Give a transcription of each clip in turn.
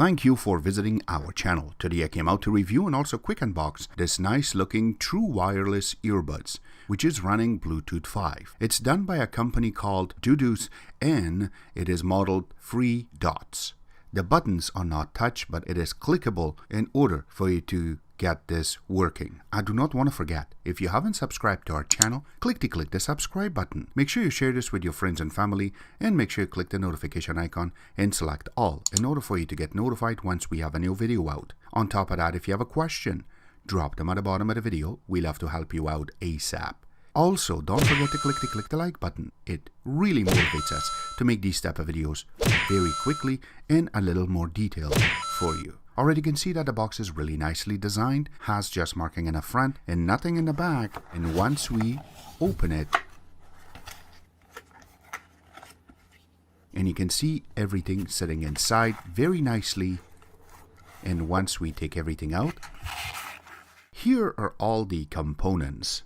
Thank you for visiting our channel. Today I came out to review and also quick unbox this nice looking true wireless earbuds, which is running Bluetooth 5. It's done by a company called Dudios and it is modeled Freedots. The buttons are not touch, but it is clickable in order for you to get this working. I do not want to forget, if you haven't subscribed to our channel, click the subscribe button. Make sure you share this with your friends and family, and make sure you click the notification icon and select all in order for you to get notified once we have a new video out. On top of that, if you have a question, drop them at the bottom of the video. We love to help you out ASAP. Also, don't forget to click the like button. It really motivates us to make these type of videos very quickly and a little more detailed for you. Already you can see that the box is really nicely designed, has just marking in the front and nothing in the back. And once we open it, and you can see everything sitting inside very nicely. And once we take everything out, here are all the components.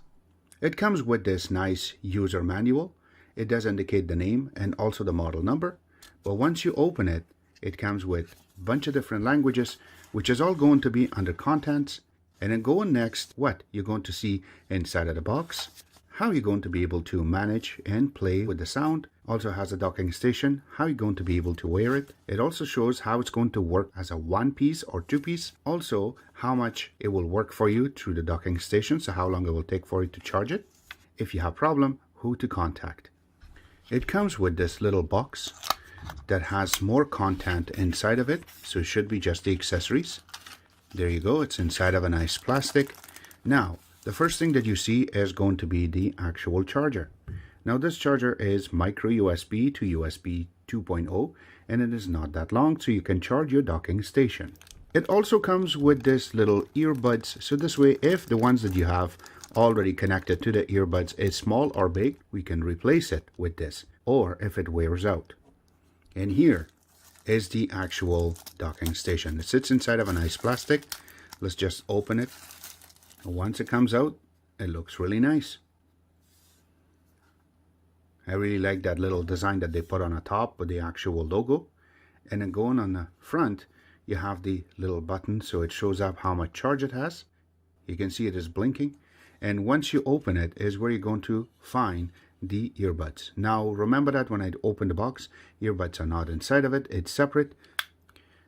It comes with this nice user manual. It does indicate the name and also the model number. But once you open it, it comes with a bunch of different languages, which is all going to be under contents. And then going next, what you're going to see inside of the box, how you're going to be able to manage and play with the sound. Also has a docking station, how you're going to be able to wear it. It also shows how it's going to work as a one piece or two piece. Also, how much it will work for you through the docking station, so how long it will take for you to charge it. If you have a problem, who to contact. It comes with this little box that has more content inside of it, so it should be just the accessories. There you go, it's inside of a nice plastic. Now, the first thing that you see is going to be the actual charger. Now this charger is micro USB to USB 2.0 and it is not that long, so you can charge your docking station. It also comes with this little earbuds, so this way if the ones that you have already connected to the earbuds is small or big, we can replace it with this, or if it wears out. And here is the actual docking station. It sits inside of a nice plastic. Let's just open it. Once it comes out, it looks really nice. I really like that little design that they put on the top with the actual logo. And then going on the front, you have the little button, so it shows up how much charge it has. You can see it is blinking. And once you open it is where you're going to find the earbuds. Now remember that when I open the box, earbuds are not inside of it, it's separate.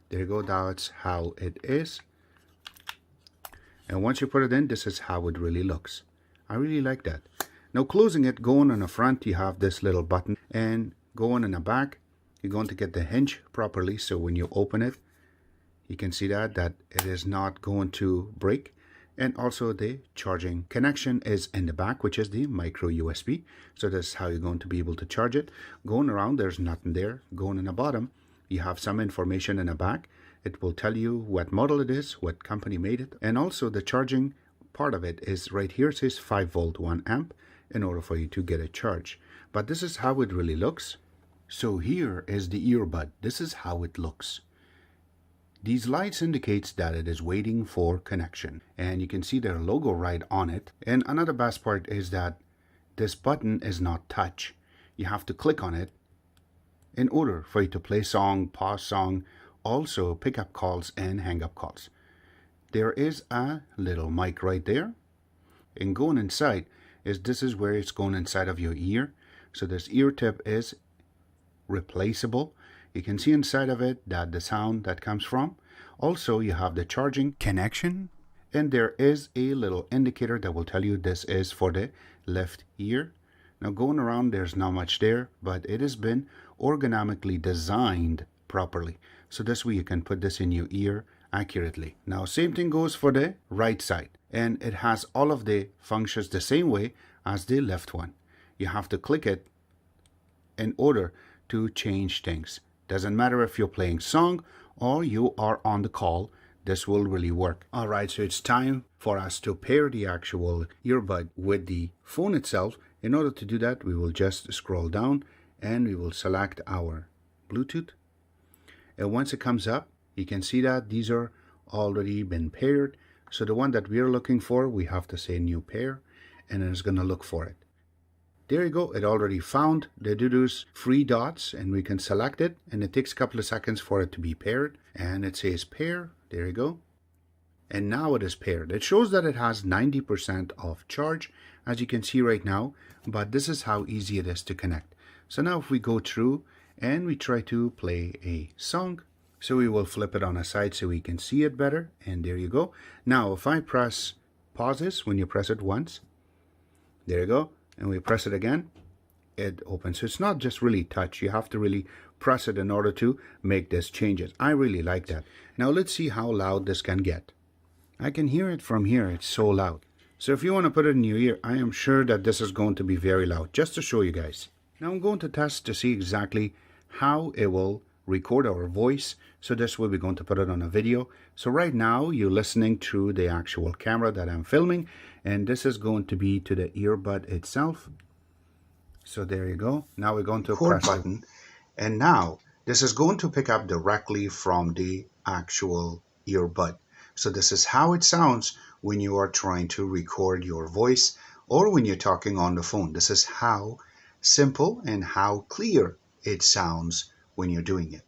There you go, that's how it is. And once you put it in, this is how it really looks. I really like that. Now closing it, going on the front, you have this little button, and going in the back, you're going to get the hinge properly, so when you open it, you can see that it is not going to break. And also the charging connection is in the back, which is the micro USB. So that's how you're going to be able to charge it. Going around, there's nothing there. Going in the bottom, you have some information in the back. It will tell you what model it is, what company made it. And also the charging part of it is right here. It says 5 volt 1 amp in order for you to get a charge. But this is how it really looks. So here is the earbud. This is how it looks. These lights indicates that it is waiting for connection, and you can see their logo right on it. And another best part is that this button is not touch. You have to click on it in order for you to play song, pause song, also pick up calls and hang up calls. There is a little mic right there, and going inside this is where it's going inside of your ear. So this ear tip is replaceable. You can see inside of it that the sound that comes from. Also, you have the charging connection, and there is a little indicator that will tell you this is for the left ear. Now going around, there's not much there, but it has been ergonomically designed properly. So this way you can put this in your ear accurately. Now same thing goes for the right side, and it has all of the functions the same way as the left one. You have to click it in order to change things. Doesn't matter if you're playing song or you are on the call, this will really work. Alright, so it's time for us to pair the actual earbud with the phone itself. In order to do that, we will just scroll down and we will select our Bluetooth. And once it comes up, you can see that these are already been paired. So the one that we are looking for, we have to say new pair, and it's going to look for it. There you go. It already found the Dudios Freedots, and we can select it, and it takes a couple of seconds for it to be paired, and it says pair. There you go. And now it is paired. It shows that it has 90% of charge, as you can see right now, but this is how easy it is to connect. So now if we go through and we try to play a song, so we will flip it on a side so we can see it better, and there you go. Now if I press pauses, when you press it once, there you go, and we press it again, it opens. So it's not just really touch, you have to really press it in order to make this changes. I really like that. Now let's see how loud this can get. I can hear it from here, it's so loud. So if you want to put it in your ear, I am sure that this is going to be very loud, just to show you guys. Now I'm going to test to see exactly how it will record our voice. So this way we're going to put it on a video. So right now you're listening through the actual camera that I'm filming, and this is going to be to the earbud itself. So there you go. Now we're going to press button, and now this is going to pick up directly from the actual earbud. So this is how it sounds when you are trying to record your voice or when you're talking on the phone. This is how simple and how clear it sounds when you're doing it.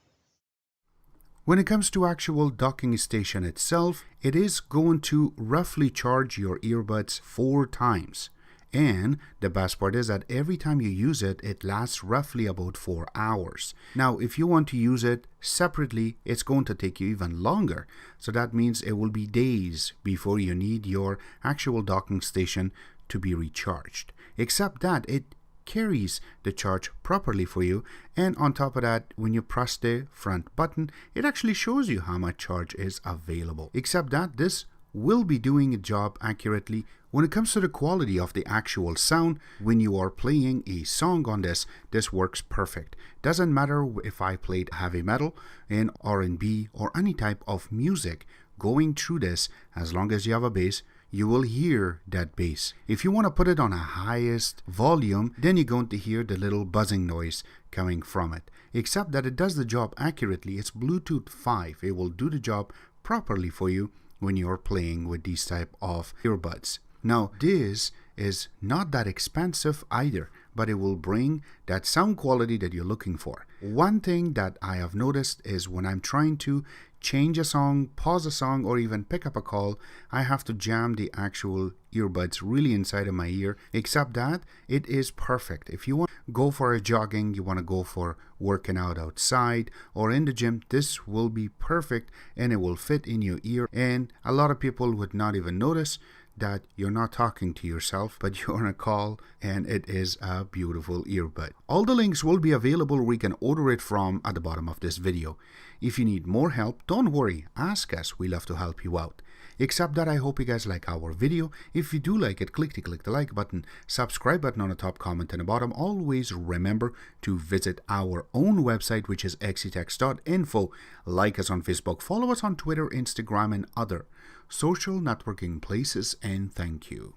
When it comes to actual docking station itself, it is going to roughly charge your earbuds 4 times. And the best part is that every time you use it, it lasts roughly about 4 hours. Now, if you want to use it separately, it's going to take you even longer. So that means it will be days before you need your actual docking station to be recharged. Except that it carries the charge properly for you, and on top of that, when you press the front button, it actually shows you how much charge is available. Except that this will be doing a job accurately. When it comes to the quality of the actual sound, when you are playing a song on this works perfect. Doesn't matter if I played heavy metal and R&B or any type of music going through this, as long as you have a bass, you will hear that bass. If you want to put it on a highest volume, then you're going to hear the little buzzing noise coming from it. Except that it does the job accurately. It's Bluetooth 5. It will do the job properly for you when you're playing with these type of earbuds. Now this is not that expensive either, but it will bring that sound quality that you're looking for. One thing that I have noticed is when I'm trying to change a song, pause a song, or even pick up a call, I have to jam the actual earbuds really inside of my ear. Except that it is perfect. If you want to go for a jogging, you want to go for working out outside or in the gym, this will be perfect and it will fit in your ear, and a lot of people would not even notice that you're not talking to yourself, but you're on a call, and it is a beautiful earbud. All the links will be available where you can order it from at the bottom of this video. If you need more help, don't worry, ask us, we love to help you out. Except that I hope you guys like our video. If you do like it, click the like button, subscribe button on the top, comment in the bottom. Always remember to visit our own website, which is xctex.info. Like us on Facebook, follow us on Twitter, Instagram, and other social networking places, and thank you.